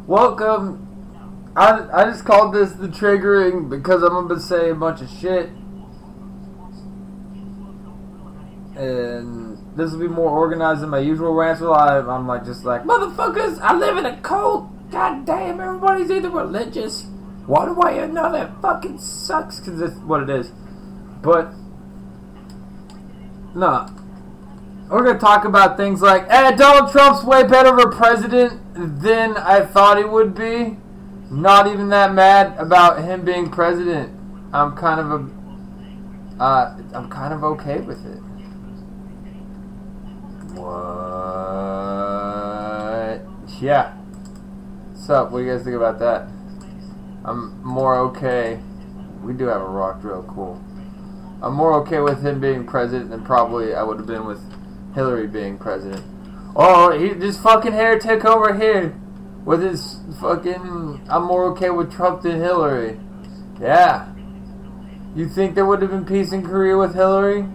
Welcome. I just called this the triggering because I'm gonna say a bunch of shit, and this will be more organized than my usual rants. I'm like just like motherfuckers. I live in a cult. God damn, everybody's either religious one way or another. It fucking sucks because that's what it is. But no. We're going to talk about things like, Donald Trump's way better of a president than I thought he would be. Not even that mad about him being president. I'm kind of okay with it. What? Yeah. Sup? What do you guys think about that? I'm more okay. We do have a rock drill. Cool. I'm more okay with him being president than probably I would have been with Hillary being president. Oh, this fucking heretic over here with his fucking... I'm more okay with Trump than Hillary. Yeah. You think there would have been peace in Korea with Hillary?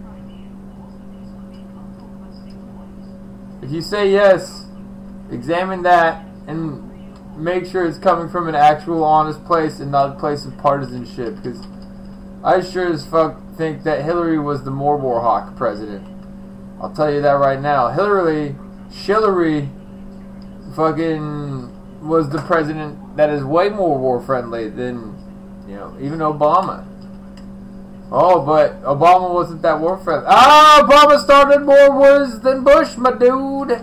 If you say yes, examine that and make sure it's coming from an actual honest place and not a place of partisanship, because I sure as fuck think that Hillary was the more Warhawk president. I'll tell you that right now. Hillary fucking was the president that is way more war friendly than, even Obama. Oh, but Obama wasn't that war friendly. Obama started more wars than Bush, my dude.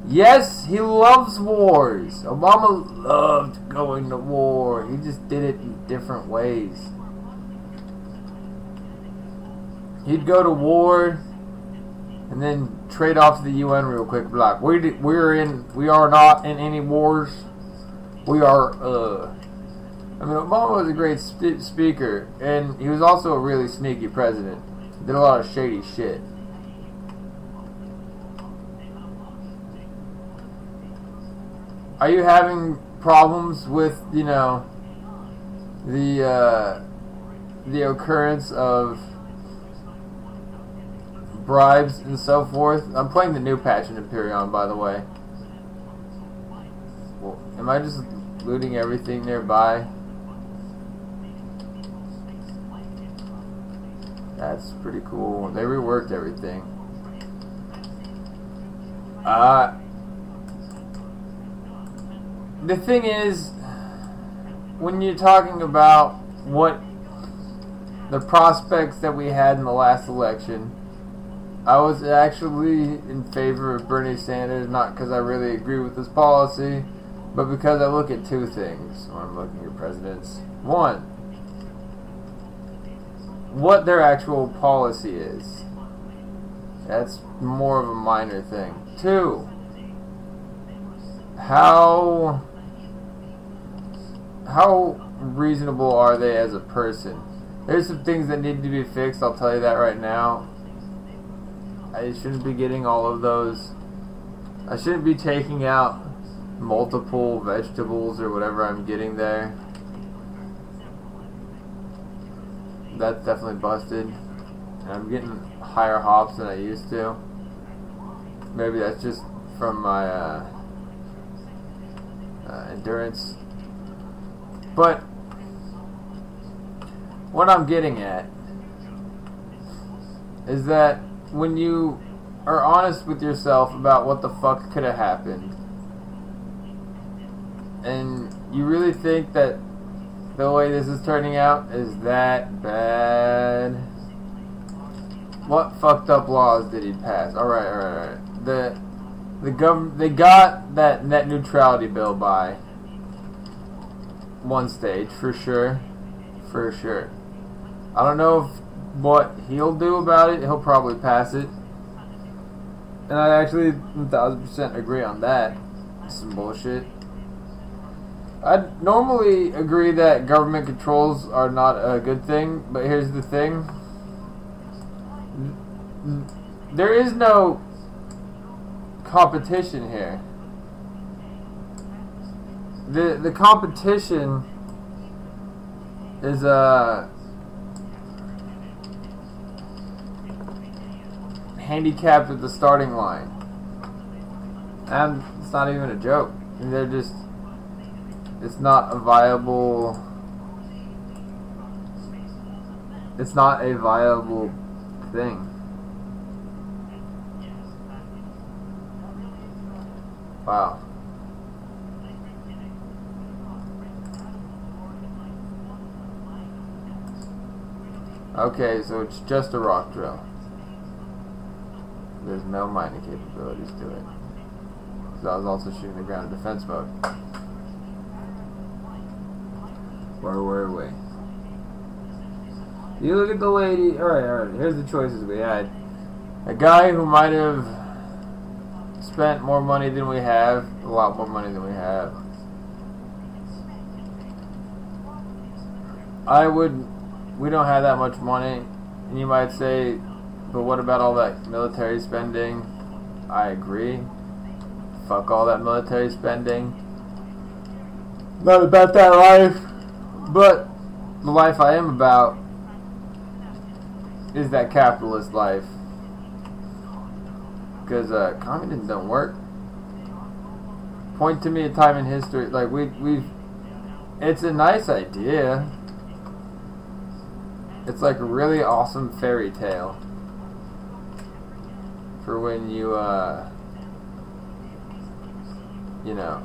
Yes, he loves wars. Obama loved going to war. He just did it in different ways. He'd go to war and then trade off to the UN real quick. Be like, we are not in any wars. We are. Obama was a great speaker, and he was also a really sneaky president. He did a lot of shady shit. Are you having problems with the occurrence of bribes and so forth? I'm playing the new patch in Empyrean, by the way. Well, am I just looting everything nearby? That's pretty cool. They reworked everything. The thing is, when you're talking about what the prospects that we had in the last election, I was actually in favor of Bernie Sanders, not because I really agree with his policy, but because I look at two things when I'm looking at presidents. One, what their actual policy is. That's more of a minor thing. Two, how reasonable are they as a person? There's some things that need to be fixed, I'll tell you that right now. I shouldn't be getting all of those. I shouldn't be taking out multiple vegetables or whatever I'm getting there. That's definitely busted. And I'm getting higher hops than I used to. Maybe that's just from my endurance. But what I'm getting at is that when you are honest with yourself about what the fuck could have happened, and you really think that the way this is turning out is that bad, what fucked up laws did he pass? Alright. They got that net neutrality bill by one stage, for sure. I don't know what he'll do about it. He'll probably pass it. And I actually 1000% agree on that. Some bullshit. I'd normally agree that government controls are not a good thing, but here's the thing. There is no competition here. The competition is handicapped at the starting line. And it's not even a joke. They're just, it's not a viable, it's not a viable thing. Wow. Okay, so it's just a rock drill. There's no mining capabilities to it. So I was also shooting the ground in defense mode. Where were we? You look at the lady. Alright, here's the choices we had. A guy who might have spent more money than we have, a lot more money than we have. We don't have that much money, and you might say, but what about all that military spending? I agree. Fuck all that military spending. Not about that life, but the life I am about is that capitalist life. Because communism don't work. Point to me a time in history, like we've. It's a nice idea. It's like a really awesome fairy tale for when you, you know,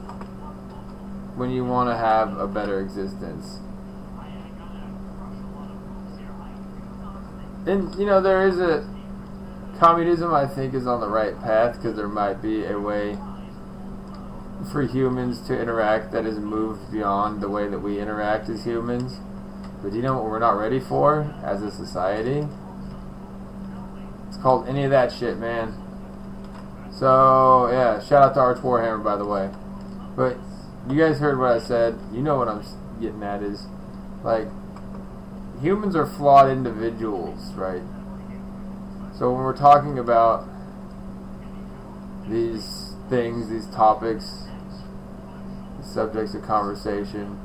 when you want to have a better existence. And, you know, there is a, communism I think is on the right path because there might be a way for humans to interact that has moved beyond the way that we interact as humans. But do you know what we're not ready for as a society? It's called any of that shit, man. So, yeah, shout out to Arch Warhammer, by the way. But you guys heard what I said. You know what I'm getting at is, like, humans are flawed individuals, right? So when we're talking about these things, these topics, these subjects of conversation,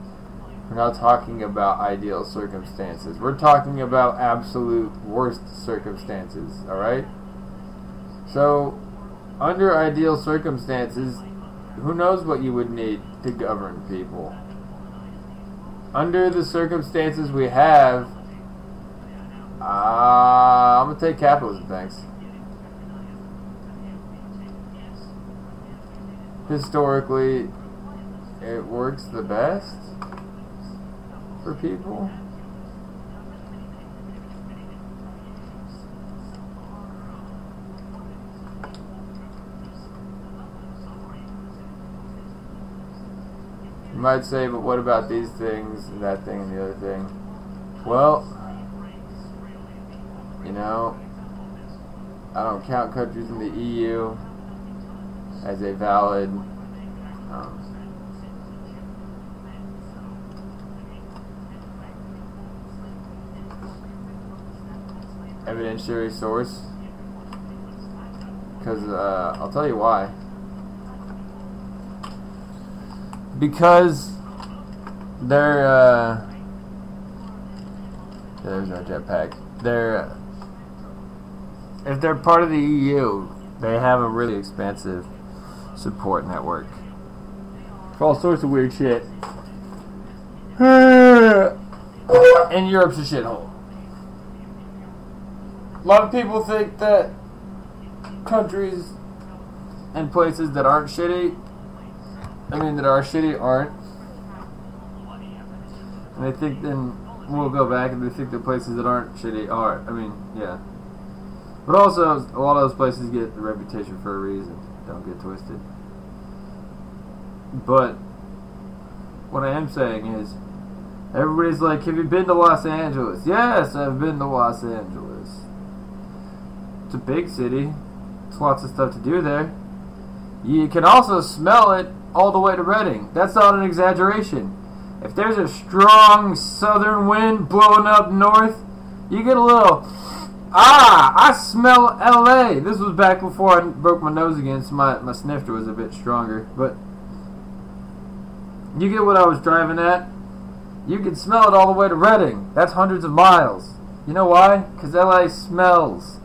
we're not talking about ideal circumstances. We're talking about absolute worst circumstances, alright? So, under ideal circumstances, who knows what you would need to govern people? Under the circumstances we have, I'm going to take capitalism, thanks. Historically, it works the best for people. You might say, but what about these things and that thing and the other thing? Well, you know, I don't count countries in the EU as a valid evidentiary source, because I'll tell you why. Because they're there's no jetpack. If they're part of the EU, they have a really expansive support network for all sorts of weird shit. And Europe's a shithole. A lot of people think that countries and places that aren't shitty, that are shitty, aren't. And they think then we'll go back and they think the places that aren't shitty are. Yeah. But also, a lot of those places get the reputation for a reason. Don't get twisted. But what I am saying is, everybody's like, have you been to Los Angeles? Yes, I've been to Los Angeles. It's a big city. There's lots of stuff to do there. You can also smell it all the way to Reading. That's not an exaggeration. If there's a strong southern wind blowing up north, you get a little, I smell LA. This was back before I broke my nose again, so my snifter was a bit stronger. But you get what I was driving at? You can smell it all the way to Reading. That's hundreds of miles. You know why? Because LA smells.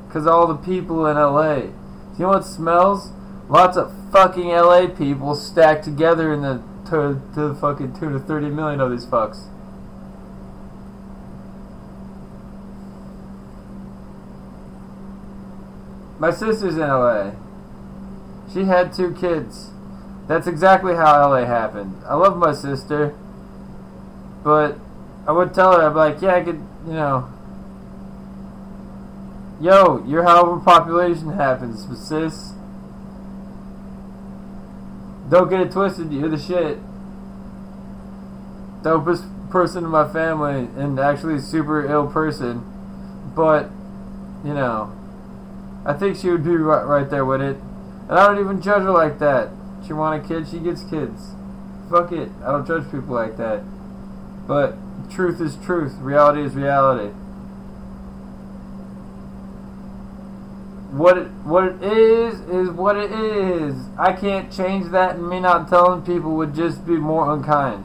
Because all the people in LA. You know what smells? Lots of fucking LA people stacked together in the to the fucking 2 to 30 million of these fucks. My sister's in LA. She had 2 kids. That's exactly how LA happened. I love my sister, but I would tell her, I'd be like, yeah, I could, you know, yo, you're how overpopulation happens, sis. Don't get it twisted, you're the shit. Dopest person in my family, and actually a super ill person. But, you know, I think she would be right there with it. And I don't even judge her like that. She want a kid, she gets kids. Fuck it, I don't judge people like that. But truth is truth, reality is reality. What it is what it is. I can't change that, and me not telling people would just be more unkind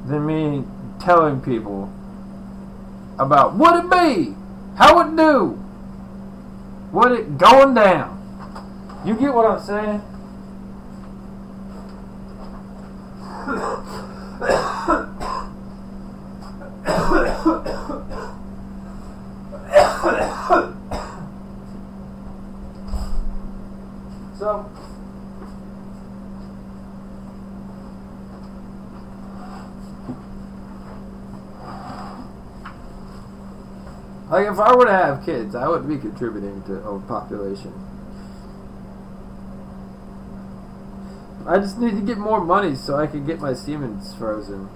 than me telling people about what it be, how it do, what it going down. You get what I'm saying? So, like, if I were to have kids, I would be contributing to overpopulation. I just need to get more money so I can get my Siemens frozen.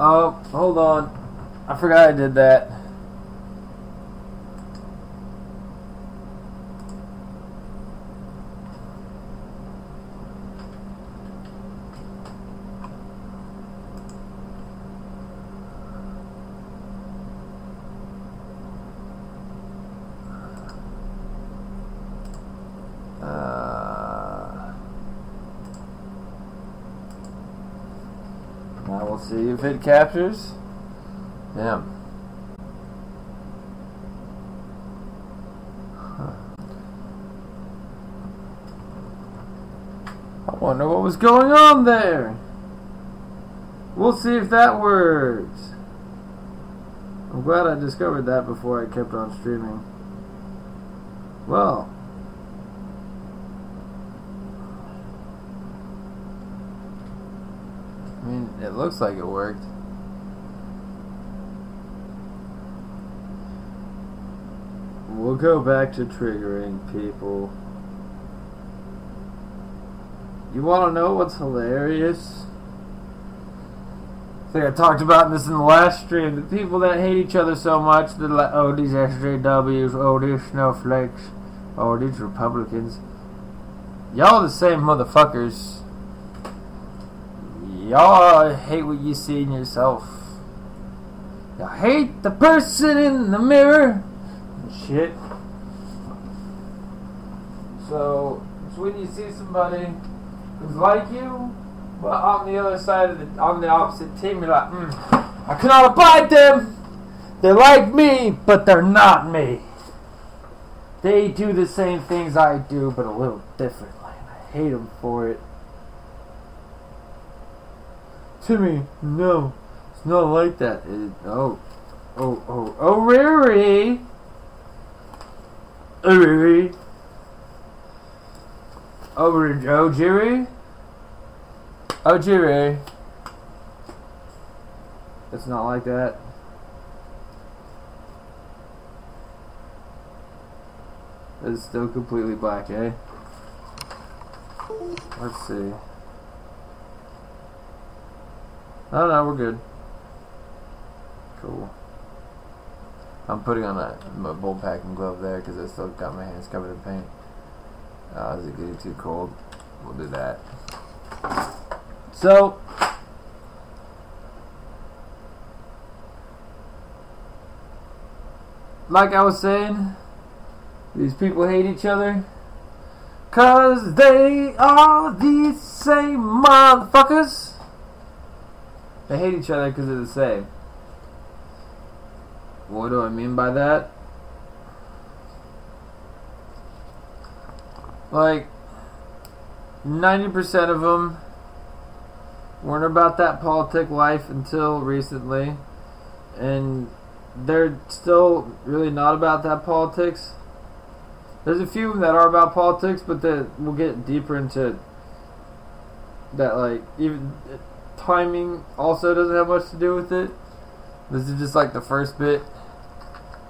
Oh, hold on. I forgot I did that. Now we'll see if it captures. Damn. I wonder what was going on there. We'll see if that works. I'm glad I discovered that before I kept on streaming. Well. I mean, it looks like it worked. We'll go back to triggering people. You want to know what's hilarious? I think I talked about this in the last stream. The people that hate each other so much, they're like, oh, these SJWs, oh, these snowflakes, oh, these Republicans. Y'all the same motherfuckers. Y'all hate what you see in yourself. Y'all hate the person in the mirror. Shit. So, it's when you see somebody who's like you, but on the other side of on the opposite team, you're like, I cannot abide them. They're like me, but they're not me. They do the same things I do, but a little differently. And I hate them for it. Timmy, no, it's not like that. Oh, Riri. Riri. Jiri. Oh, Jiri. It's not like that. It's still completely black, eh? Let's see. Oh no, we're good. Cool. I'm putting on my bull packing glove there because I still got my hands covered in paint. Is it getting too cold? We'll do that. So, like I was saying, these people hate each other because they are the same motherfuckers. They hate each other because they're the same. What do I mean by that? Like, 90% of them weren't about that politic life until recently, and they're still really not about that politics. There's a few of them that are about politics, but we'll get deeper into that. Like, even timing also doesn't have much to do with it. This is just like the first bit,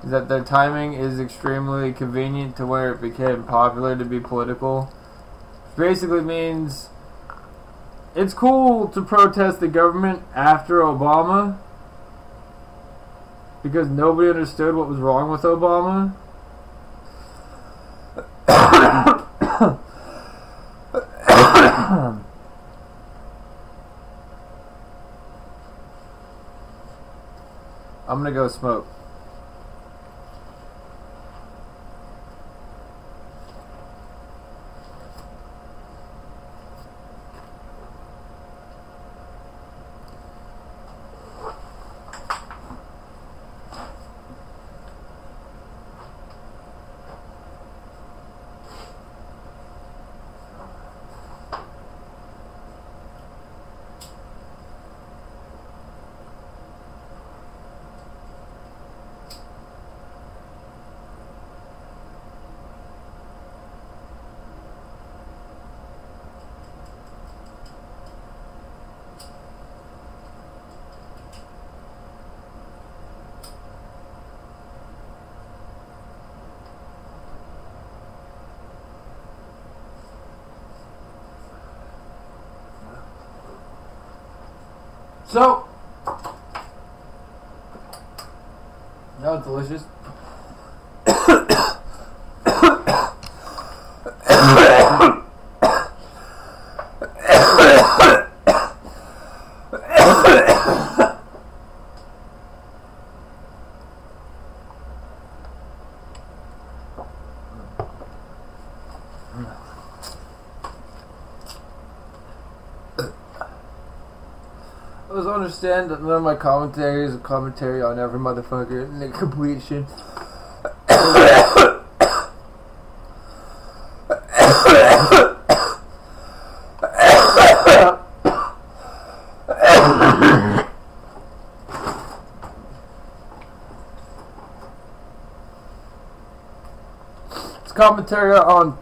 is that their timing is extremely convenient to where it became popular to be political. Basically means it's cool to protest the government after Obama because nobody understood what was wrong with Obama. I'm gonna go smoke. So, that was delicious. Let's understand that none of my commentary is a commentary on every motherfucker and the completion. It's commentary on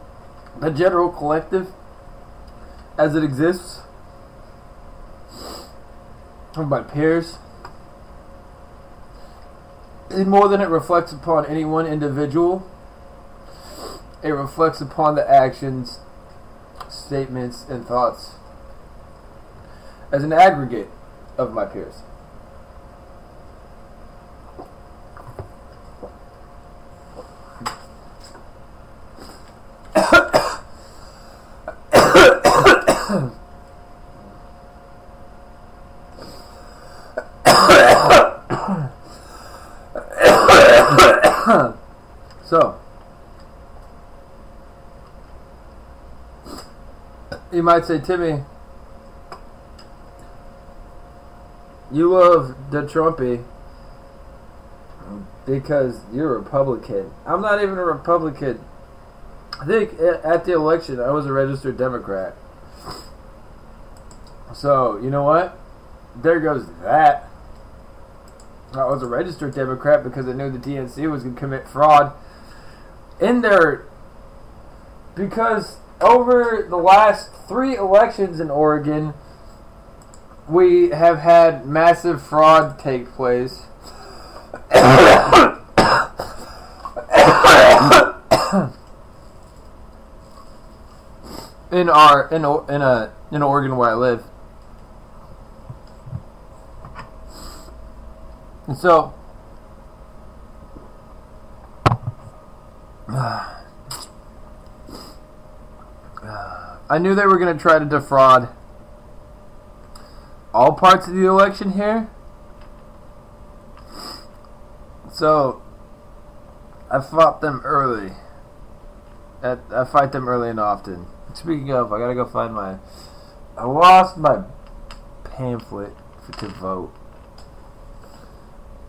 the general collective as it exists. Of my peers, and more than it reflects upon any one individual, it reflects upon the actions, statements, and thoughts as an aggregate of my peers. So, you might say, Timmy, you love the Trumpy because you're a Republican. I'm not even a Republican. I think at the election I was a registered Democrat. So, you know what? There goes that. I was a registered Democrat because I knew the DNC was going to commit fraud in there, because over the last 3 elections in Oregon, we have had massive fraud take place. in Oregon where I live. And so I knew they were going to try to defraud all parts of the election here. So I fought them early. I fight them early and often. Speaking of, I gotta go find I lost my pamphlet to vote.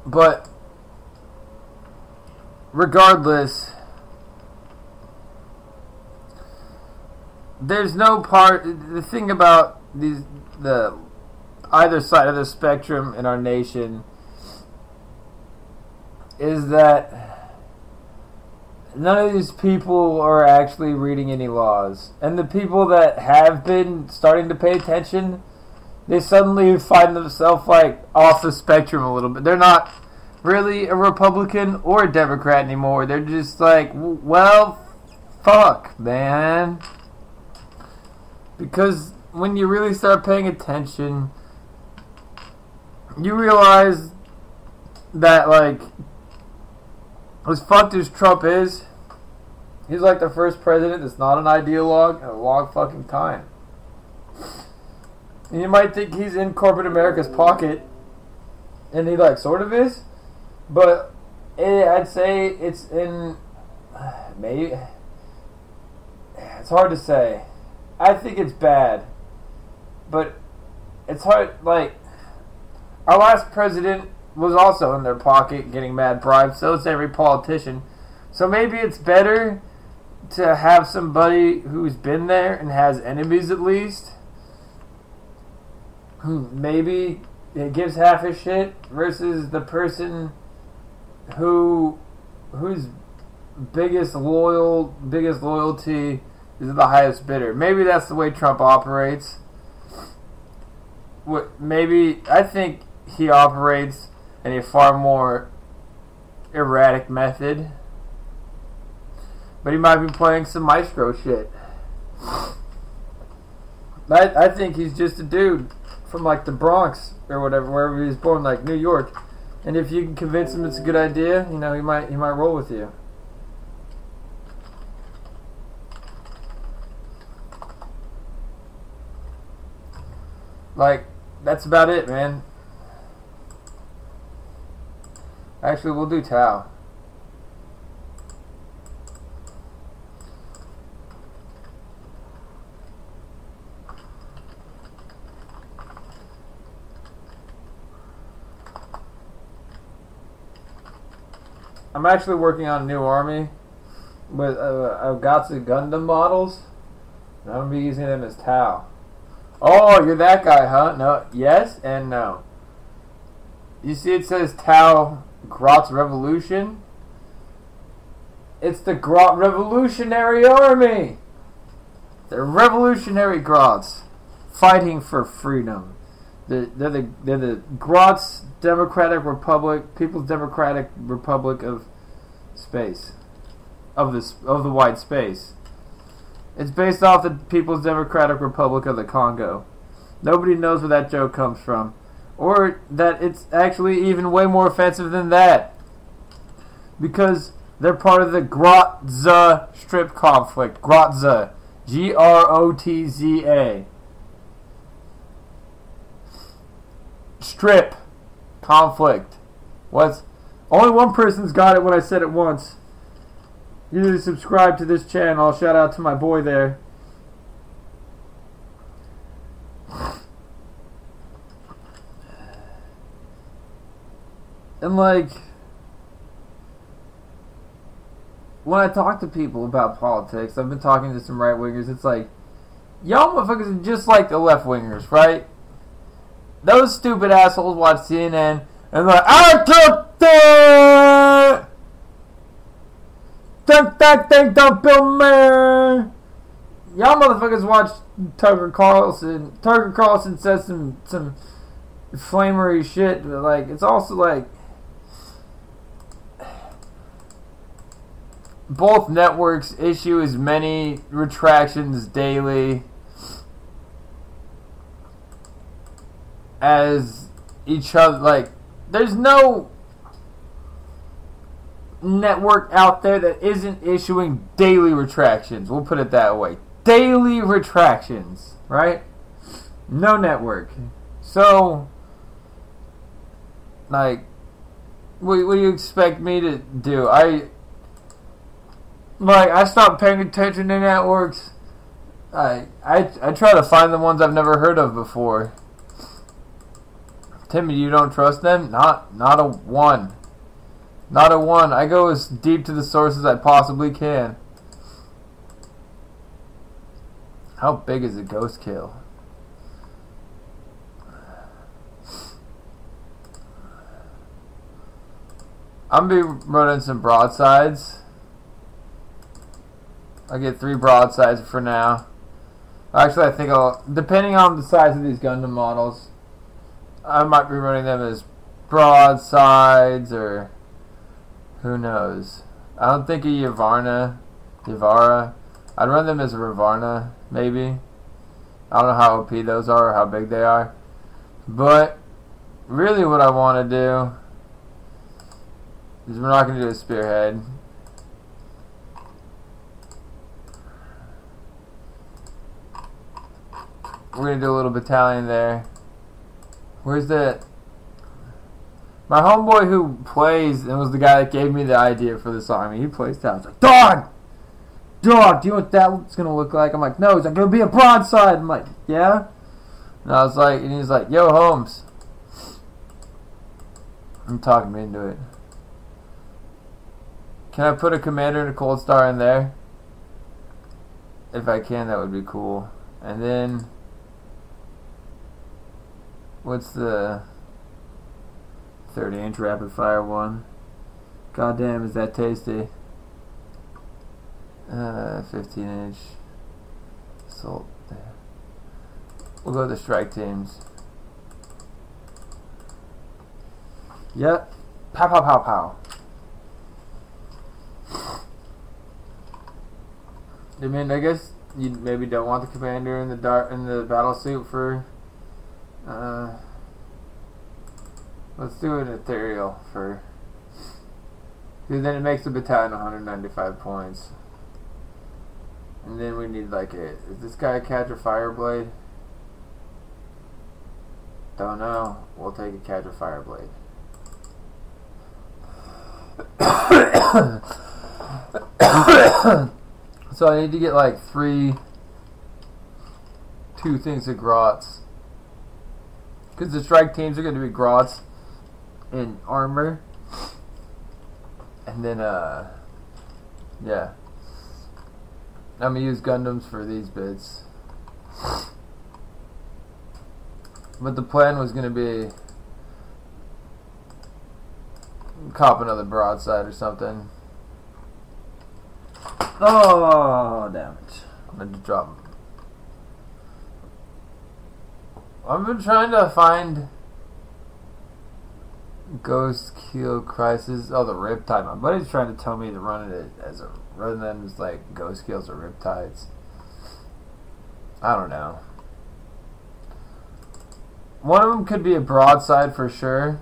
But regardless, there's no part. The thing about the either side of the spectrum in our nation is that none of these people are actually reading any laws. And the people that have been starting to pay attention, they suddenly find themselves like off the spectrum a little bit. They're not really a Republican or a Democrat anymore. They're just like, well, fuck, man. Because when you really start paying attention, you realize that, like, as fucked as Trump is, he's like the first president that's not an ideologue in a long fucking time. And you might think he's in corporate America's pocket, and he, like, sort of is, but I'd say it's in, maybe, it's hard to say. I think it's bad, but it's hard, like, our last president was also in their pocket getting mad bribes, so is every politician. So maybe it's better to have somebody who's been there and has enemies at least, who maybe it gives half a shit, versus the person whose biggest loyalty is the highest bidder. Maybe that's the way Trump operates. Maybe I think he operates in a far more erratic method, but he might be playing some maestro shit. I think he's just a dude from like the Bronx or whatever, wherever he was born, like New York. And if you can convince him it's a good idea, you know, he might roll with you. Like, that's about it, man. Actually, we'll do Tao. I'm actually working on a new army with Gatsu Gundam models, and I'm going to be using them as Tao. Oh, you're that guy, huh? No, yes and no. You see it says Tau Grot's Revolution? It's the Grot Revolutionary Army! They're revolutionary Grots fighting for freedom. They're the Grots Democratic Republic, People's Democratic Republic of Space. Of the wide space. It's based off the People's Democratic Republic of the Congo. Nobody knows where that joke comes from. Or that it's actually even way more offensive than that. Because they're part of the Grotza Strip conflict. Grotza. Grotza. Strip conflict. What's only one person's got it when I said it once. You need to subscribe to this channel. Shout out to my boy there. And like, when I talk to people about politics, I've been talking to some right-wingers, it's like, y'all motherfuckers are just like the left-wingers, right? Those stupid assholes watch CNN and they're like, I took that! Take that thing down, Bill Maher! Y'all motherfuckers watch Tucker Carlson. Tucker Carlson says some flamery shit, but like, it's also like, both networks issue as many retractions daily as each other. Like, there's no network out there that isn't issuing daily retractions. We'll put it that way. Daily retractions, right? No network. So, like, what do you expect me to do? I stopped paying attention to networks. I try to find the ones I've never heard of before. Timmy, you don't trust them? Not a one. Not a one. I go as deep to the source as I possibly can. How big is a ghost kill? I'm gonna be running some broadsides. I'll get 3 broadsides for now. Actually, I think I'll, depending on the size of these Gundam models, I might be running them as broadsides, or who knows. I don't think a Yavara. I'd run them as a Ravarna, maybe. I don't know how OP those are or how big they are. But really what I want to do is we're not going to do a spearhead. We're going to do a little battalion there. Where's that? My homeboy who plays and was the guy that gave me the idea for this army, he plays down. He's like, Dog, do you know what that's going to look like? I'm like, no. He's like, it'll be a broadside. I'm like, yeah? And I was like, and he's like, yo, Holmes. I'm talking me into it. Can I put a commander and a cold star in there? If I can, that would be cool. And then, what's the 30-inch rapid fire one? God damn, is that tasty. 15-inch assault there. We'll go with the strike teams. Yep. Pow pow pow pow. I mean, I guess you maybe don't want the commander in the battle suit for. Let's do an ethereal for. Because then it makes the battalion 195 points. And then we need like a. Is this guy a Cadre Fireblade? Don't know. We'll take a Cadre Fireblade. So I need to get like 2 things of Grots. Because the strike teams are going to be Grots in armor. And then, yeah. I'm going to use Gundams for these bits. But the plan was going to be cop another broadside or something. Oh, damn it. I'm going to drop them. I've been trying to find Ghost Kill Crisis. Oh, the Riptide. My buddy's trying to tell me to run it as a rather than as like Ghost Kills or Riptides. I don't know. One of them could be a broadside for sure.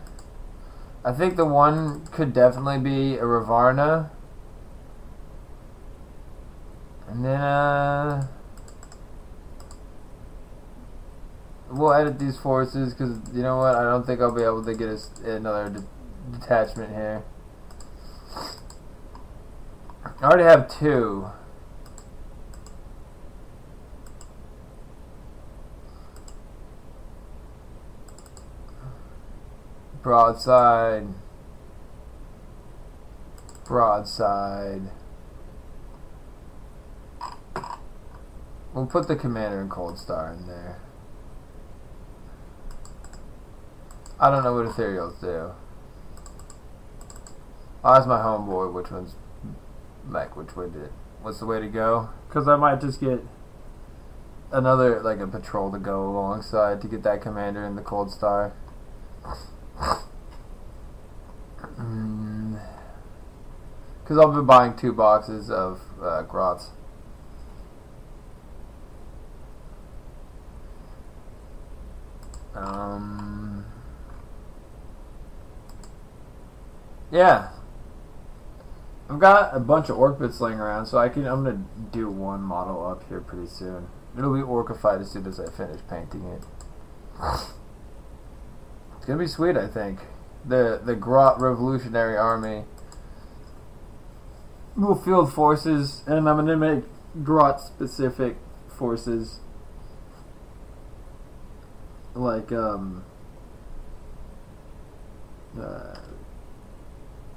I think the one could definitely be a Ravarna. And then, we'll edit these forces because, you know what, I don't think I'll be able to get another detachment here. I already have 2. Broadside. Broadside. We'll put the commander and cold star in there. I don't know what ethereals do. I'll ask my homeboy which one's like which way did it. What's the way to go? Because I might just get another like a patrol to go alongside to get that commander and the cold star. Because I'll be buying 2 boxes of Grots. Yeah. I've got a bunch of orc bits laying around, so I'm gonna do one model up here pretty soon. It'll be orcified as soon as I finish painting it. It's gonna be sweet, I think. The Grot Revolutionary Army. Little field forces, and I'm gonna make Grot specific forces. Like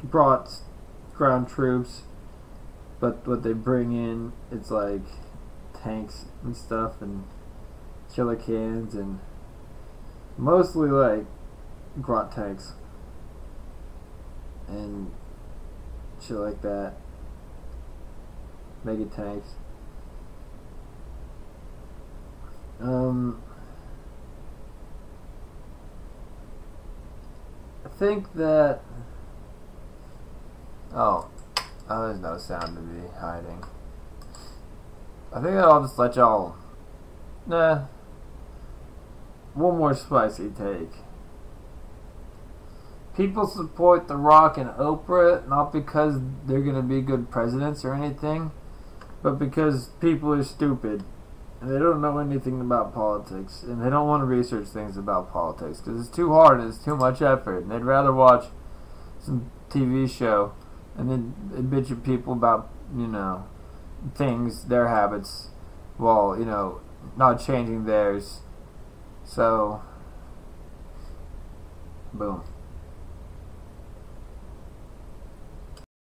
brought ground troops, but what they bring in, it's like tanks and stuff and chiller cans and mostly like grunt tanks and shit like that. Mega tanks. I think that. Oh, there's no sound to be hiding. I think that I'll just let y'all. Nah. One more spicy take. People support The Rock and Oprah not because they're gonna be good presidents or anything, but because people are stupid and they don't know anything about politics and they don't want to research things about politics because it's too hard and it's too much effort and they'd rather watch some TV show and then bitch at people about, things, their habits, while, not changing theirs. So, boom.